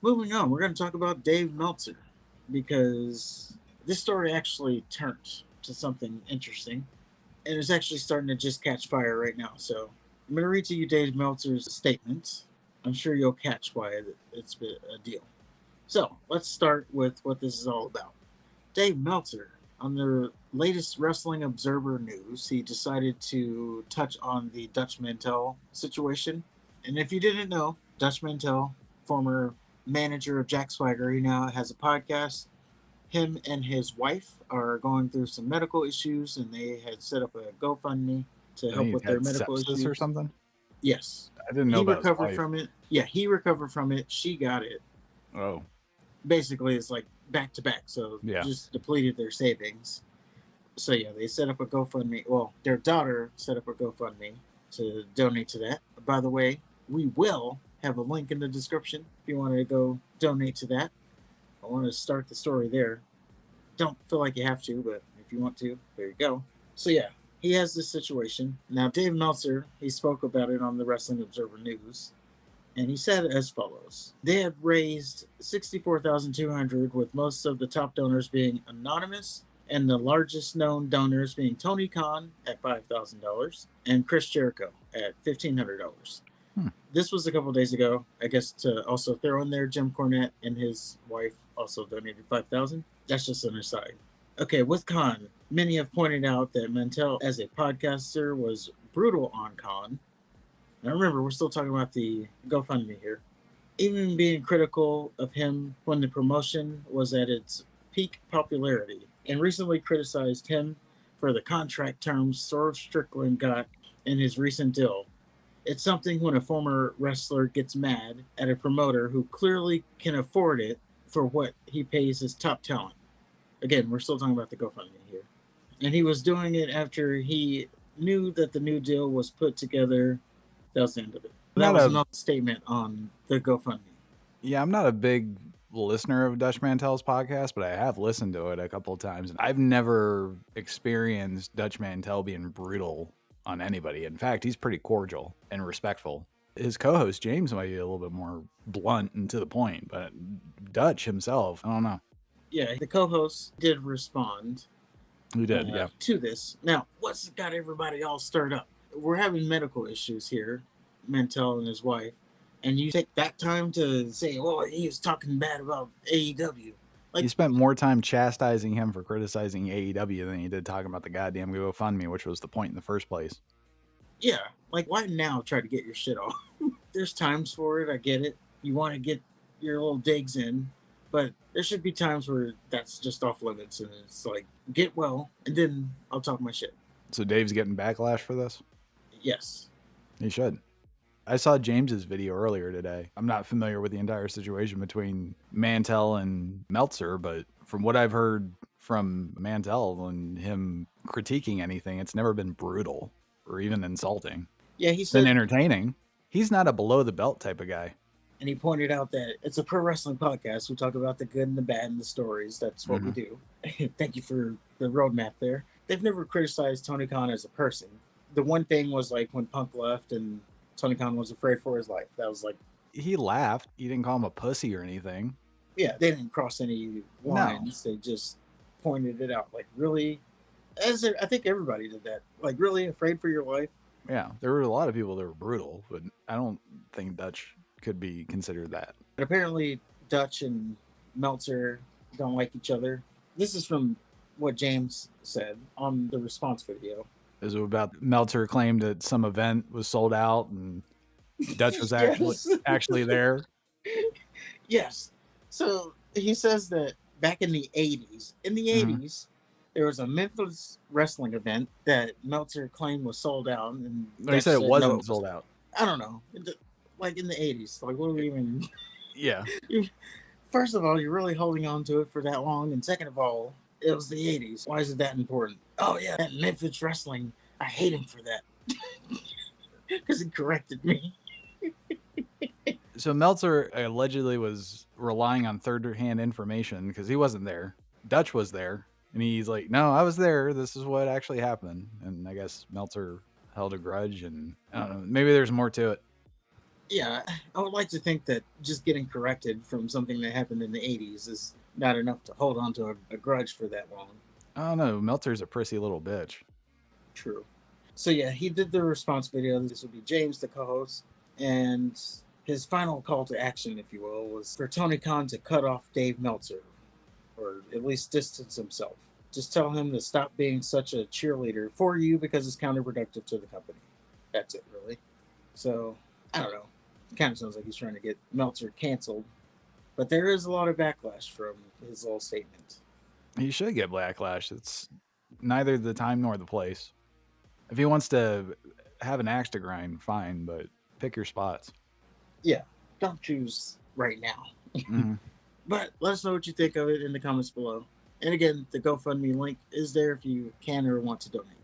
Moving on, we're going to talk about Dave Meltzer because this story actually turned to something interesting and it's actually starting to just catch fire right now. So I'm going to read to you Dave Meltzer's statement. I'm sure you'll catch why it's been a deal. So let's start with what this is all about. Dave Meltzer, on the latest Wrestling Observer news, he decided to touch on the Dutch Mantell situation. And if you didn't know, Dutch Mantell, former manager of Jack Swagger, he now has a podcast. Him and his wife are going through some medical issues, and they had set up a GoFundMe to And he help with their had medical sepsis or issues. something. Yes, I didn't know he about his recovered wife. from it. Yeah, he recovered from it. She got it. Oh, Basically, it's like back to back, so yeah. just depleted their savings. So yeah, they set up a GoFundMe. Well, their daughter set up a GoFundMe to donate to that. By the way, we will have a link in the description if you want to go donate to that. I want to start the story there. Don't feel like you have to, but if you want to, there you go. So yeah, he has this situation. Now Dave Meltzer, he spoke about it on the Wrestling Observer News, and he said as follows: They had raised 64,200, with most of the top donors being anonymous, and the largest known donors being Tony Khan at $5,000 and Chris Jericho at $1,500. Hmm. This was a couple days ago. I guess to also throw in there, Jim Cornette and his wife also donated 5,000. That's just an aside. Okay, with Khan, many have pointed out that Mantell, as a podcaster, was brutal on Khan. Now remember, we're still talking about the GoFundMe here. Even being critical of him when the promotion was at its peak popularity, and recently criticized him for the contract terms Swerve Strickland got in his recent deal. It's something when a former wrestler gets mad at a promoter who clearly can afford it for what he pays his top talent. Again, we're still talking about the GoFundMe here. And he was doing it after he knew that the new deal was put together. That was the end of it. That Not was a another statement on the GoFundMe. Yeah, I'm not a big listener of Dutch Mantell's podcast, but I have listened to it a couple of times, and I've never experienced Dutch Mantell being brutal on anybody. In fact, he's pretty cordial and respectful. His co-host James might be a little bit more blunt and to the point, but Dutch himself, I don't know. Yeah, the co-host did respond He did, yeah. to this. Now, what's got everybody all stirred up? We're having medical issues here, Mantell and his wife, and you take that time to say, "Oh, he was talking bad about AEW." Like, you spent more time chastising him for criticizing AEW than you did talking about the goddamn GoFundMe, which was the point in the first place. Yeah, like why now try to get your shit off? There's times for it. I get it. You want to get your little digs in, but there should be times where that's just off limits, and it's like get well, and then I'll talk my shit. So Dave's getting backlash for this? Yes. He should. I saw James's video earlier today. I'm not familiar with the entire situation between Mantell and Meltzer, but from what I've heard from Mantell and him critiquing anything, it's never been brutal or even insulting. Yeah, he It's said been entertaining. He's not a below the belt type of guy. And he pointed out that it's a pro wrestling podcast. We talk about the good and the bad and the stories. That's what we do. Thank you for the roadmap there. They've never criticized Tony Khan as a person. The one thing was like when Punk left and Tony Khan was afraid for his life. That was like... He laughed. He didn't call him a pussy or anything. Yeah, they didn't cross any lines. No. They just pointed it out. Like, really? I think everybody did that. Like, really afraid for your life? Yeah, there were a lot of people that were brutal, but I don't think Dutch could be considered that. But apparently, Dutch and Meltzer don't like each other. This is from what James said on the response video. Is it about Meltzer claimed that some event was sold out and Dutch was actually there? Yes. So he says that back in the 80s, there was a Memphis wrestling event that Meltzer claimed was sold out. And he said it wasn't sold out. I don't know. Like in the 80s. Like, what do we even... Yeah. First of all, you're really holding on to it for that long. And second of all, it was the 80s. Why is it that important? Oh, yeah, that Memphis wrestling. I hate him for that. Because he corrected me. So Meltzer allegedly was relying on third-hand information because he wasn't there. Dutch was there. And he's like, no, I was there. This is what actually happened. And I guess Meltzer held a grudge. And I don't know. Maybe there's more to it. Yeah, I would like to think that just getting corrected from something that happened in the 80s is not enough to hold on to a grudge for that long. I don't know. Meltzer's a prissy little bitch. True. So yeah, he did the response video. This would be James, the co-host, and his final call to action, if you will, was for Tony Khan to cut off Dave Meltzer, or at least distance himself. Just tell him to stop being such a cheerleader for you because it's counterproductive to the company. That's it, really. So I don't know. It kind of sounds like he's trying to get Meltzer canceled, but there is a lot of backlash from his little statement. He should get backlash. It's neither the time nor the place. If he wants to have an axe to grind, fine, but pick your spots. Yeah, don't choose right now. Mhm. But let us know what you think of it in the comments below. And again, the GoFundMe link is there if you can or want to donate.